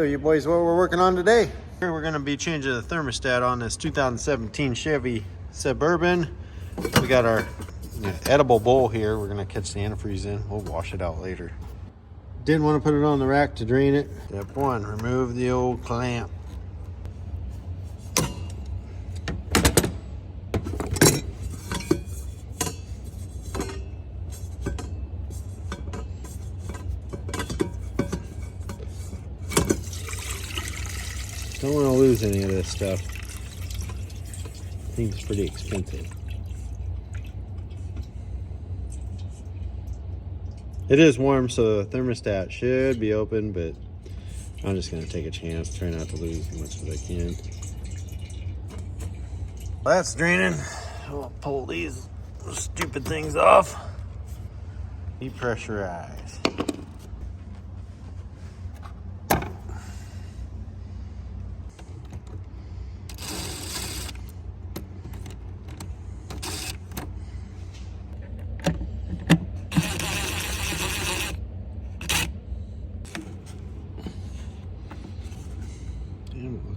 So you boys, what we're working on today? Here we're gonna be changing the thermostat on this 2017 Chevy Suburban. We got our edible bowl here. We're gonna catch the antifreeze in. We'll wash it out later. Didn't want to put it on the rack to drain it. Step one, remove the old clamp. Don't want to lose any of this stuff. I think it's pretty expensive. It is warm, so the thermostat should be open, but I'm just going to take a chance, try not to lose as much as I can. That's draining. I'll pull these stupid things off. Depressurize.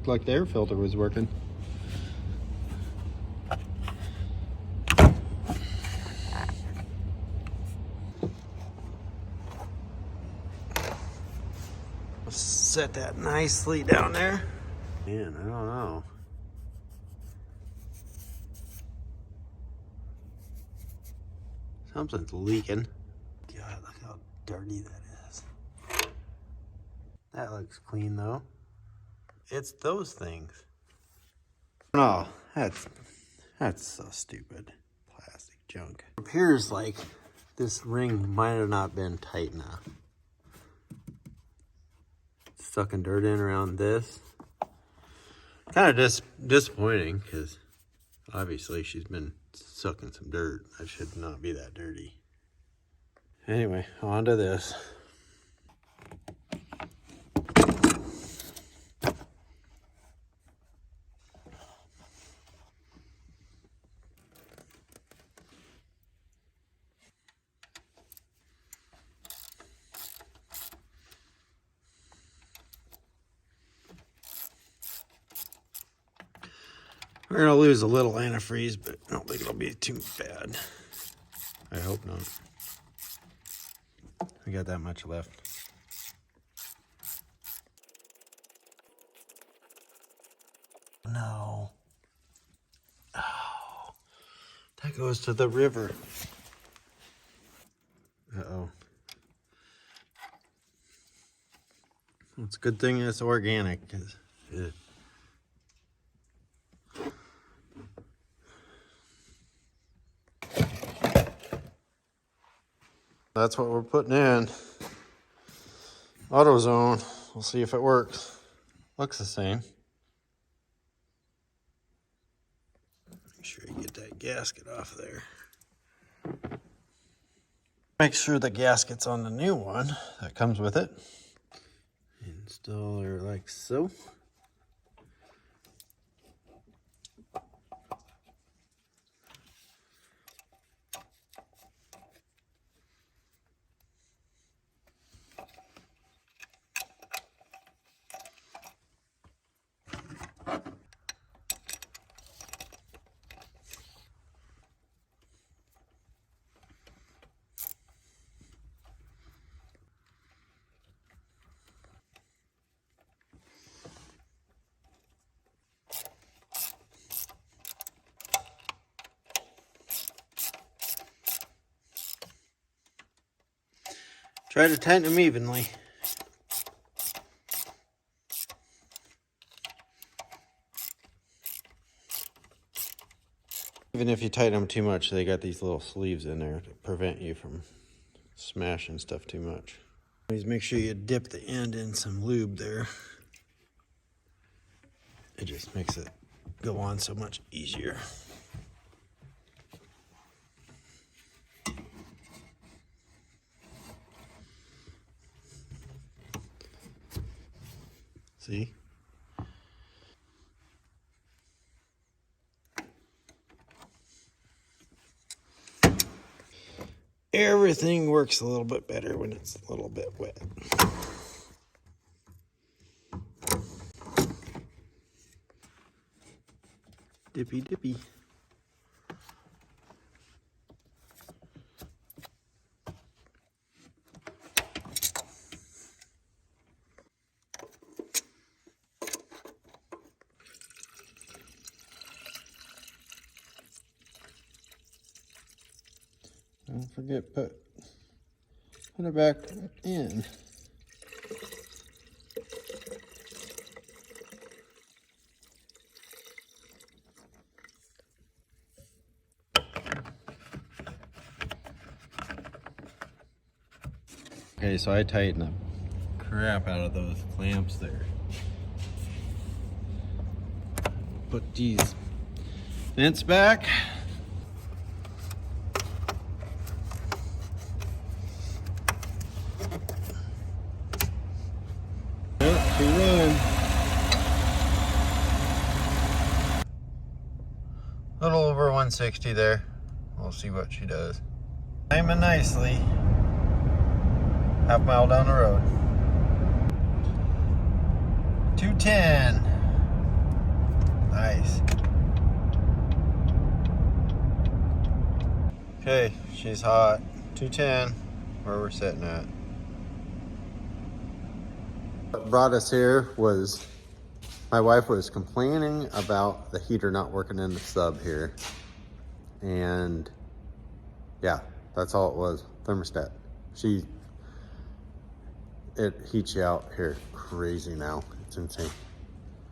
Looked like the air filter was working. Set that nicely down there. Man, I don't know. Something's leaking. God, look how dirty that is. That looks clean though. It's those things. Oh, that's so stupid. Plastic junk. It appears like this ring might have not been tight enough. Sucking dirt in around this. Kind of disappointing because obviously she's been sucking some dirt. That should not be that dirty. Anyway, on to this. We're gonna lose a little antifreeze, but I don't think it'll be too bad. I hope not. We got that much left. No. Oh, that goes to the river. Uh-oh. It's a good thing it's organic, 'cause that's what we're putting in. AutoZone. We'll see if it works. Looks the same. Make sure you get that gasket off there. Make sure the gasket's on the new one that comes with it. Install her like so. Try to tighten them evenly. Even if you tighten them too much, they got these little sleeves in there to prevent you from smashing stuff too much. Always make sure you dip the end in some lube there. It just makes it go on so much easier. See? Everything works a little bit better when it's a little bit wet. Dippy dippy. Don't forget, put it back in. Okay, so I tighten the crap out of those clamps there. Put these vents back. Yep, she running. A little over 160 there. We'll see what she does. Timing nicely. Half mile down the road. 210. Nice. Okay, she's hot. 210, where we're sitting at. What brought us here was my wife was complaining about the heater not working in the sub here. And yeah, that's all it was. Thermostat. It heats you out here crazy now. It's insane.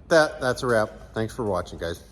That's a wrap. Thanks for watching, guys.